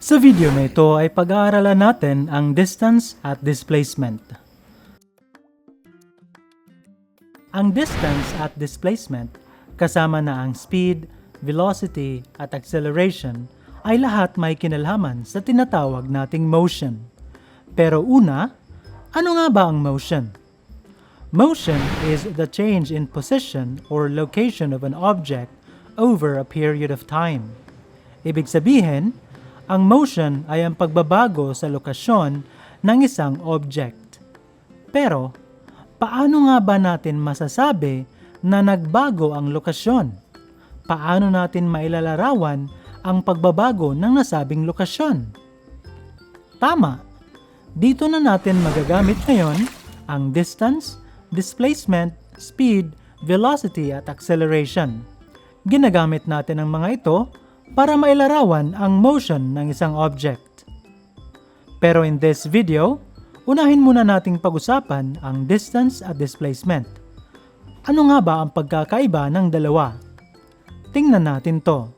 Sa video na ito ay pag-aaralan natin ang distance at displacement. Ang distance at displacement, kasama na ang speed, velocity at acceleration, ay lahat may kinalaman sa tinatawag nating motion. Pero una, ano nga ba ang motion? Motion is the change in position or location of an object over a period of time. Ibig sabihin, ang motion ay ang pagbabago sa lokasyon ng isang object. Pero, paano nga ba natin masasabi na nagbago ang lokasyon? Paano natin mailalarawan ang pagbabago ng nasabing lokasyon? Tama! Dito na natin magagamit ngayon ang distance, displacement, speed, velocity at acceleration. Ginagamit natin ang mga ito para mailarawan ang motion ng isang object. Pero in this video, unahin muna nating pag-usapan ang distance at displacement. Ano nga ba ang pagkakaiba ng dalawa? Tingnan natin to.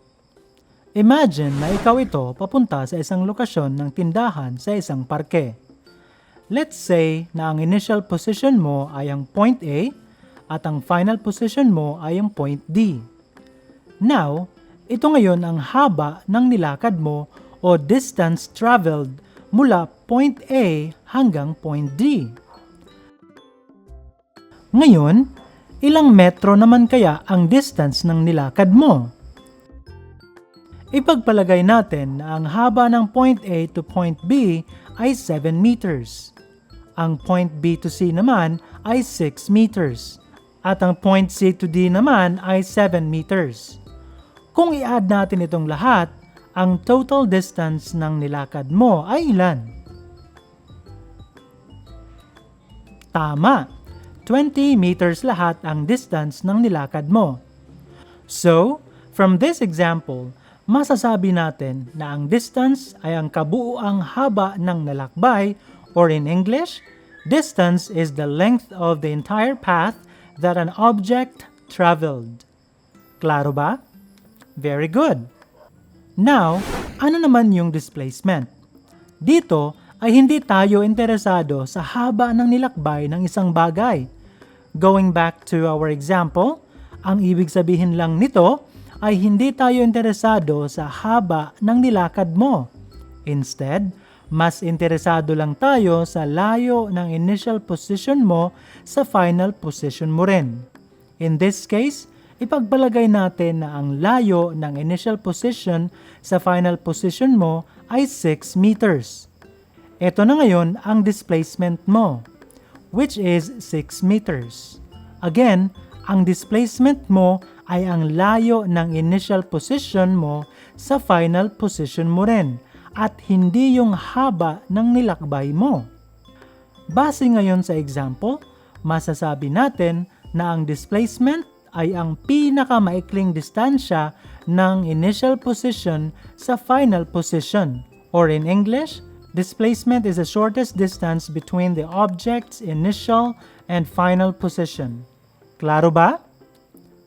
Imagine na ikaw ito papunta sa isang lokasyon ng tindahan sa isang parke. Let's say na ang initial position mo ay ang point A at ang final position mo ay ang point D. Now, ito ngayon ang haba ng nilakad mo o distance traveled mula point A hanggang point D. Ngayon, ilang metro naman kaya ang distance ng nilakad mo? Ipagpalagay natin na ang haba ng point A to point B ay 7 meters. Ang point B to C naman ay 6 meters. At ang point C to D naman ay 7 meters. Kung i-add natin itong lahat, ang total distance ng nilakad mo ay ilan? Tama! 20 meters lahat ang distance ng nilakad mo. So, from this example, masasabi natin na ang distance ay ang kabuuang haba ng nalakbay, or in English, distance is the length of the entire path that an object traveled. Klaro ba? Very good. Now, ano naman yung displacement? Dito ay hindi tayo interesado sa haba ng nilakbay ng isang bagay. Going back to our example, ang ibig sabihin lang nito ay hindi tayo interesado sa haba ng nilakad mo. Instead, mas interesado lang tayo sa layo ng initial position mo sa final position mo rin. In this case, ipagpalagay natin na ang layo ng initial position sa final position mo ay 6 meters. Ito na ngayon ang displacement mo, which is 6 meters. Again, ang displacement mo ay ang layo ng initial position mo sa final position mo rin at hindi yung haba ng nilakbay mo. Base ngayon sa example, masasabi natin na ang displacement ay ang pinakamaikling distansya ng initial position sa final position. Or in English, displacement is the shortest distance between the object's initial and final position. Klaro ba?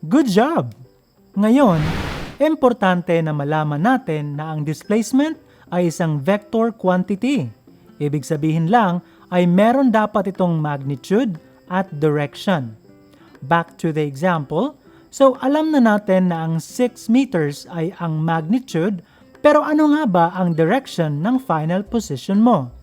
Good job! Ngayon, importante na malaman natin na ang displacement ay isang vector quantity. Ibig sabihin lang ay meron dapat itong magnitude at direction. Back to the example, so alam na natin na ang 6 meters ay ang magnitude, pero ano nga ba ang direction ng final position mo?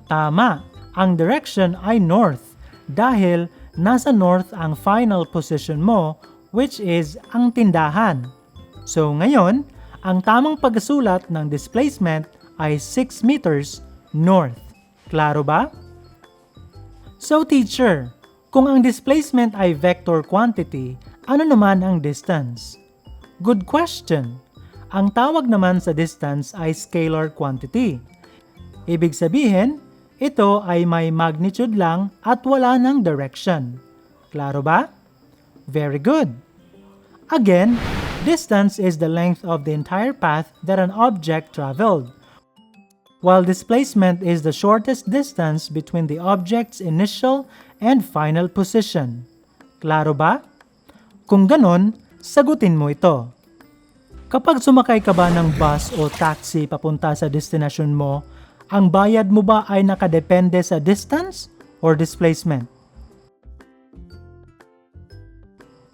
Tama, ang direction ay north dahil nasa north ang final position mo, which is ang tindahan. So ngayon, ang tamang pagsulat ng displacement ay 6 meters north. Klaro ba? So teacher, kung ang displacement ay vector quantity, ano naman ang distance? Good question. Ang tawag naman sa distance ay scalar quantity. Ibig sabihin, ito ay may magnitude lang at wala ng direction. Klaro ba? Very good. Again, distance is the length of the entire path that an object traveled, while displacement is the shortest distance between the object's initial and final position. Klaro ba? Kung ganon, sagutin mo ito. Kapag sumakay ka ba ng bus o taxi papunta sa destination mo, ang bayad mo ba ay nakadepende sa distance or displacement?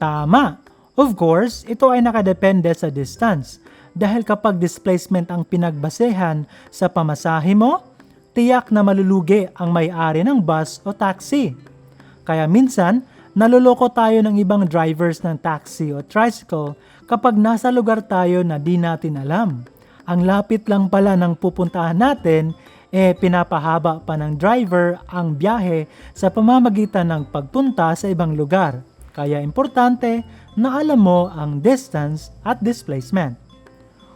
Tama! Of course, ito ay nakadepende sa distance. Dahil kapag displacement ang pinagbasehan sa pamasahe mo, tiyak na malulugi ang may-ari ng bus o taxi. Kaya minsan, naloloko tayo ng ibang drivers ng taxi o tricycle kapag nasa lugar tayo na di natin alam. Ang lapit lang pala ng pupuntahan natin, pinapahaba pa ng driver ang biyahe sa pamamagitan ng pagpunta sa ibang lugar. Kaya importante na alam mo ang distance at displacement.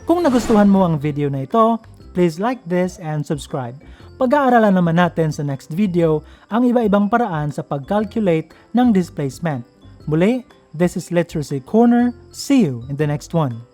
Kung nagustuhan mo ang video na ito, please like this and subscribe. Pag-aaralan naman natin sa next video ang iba-ibang paraan sa pag-calculate ng displacement. Muli, this is Literacy Corner. See you in the next one.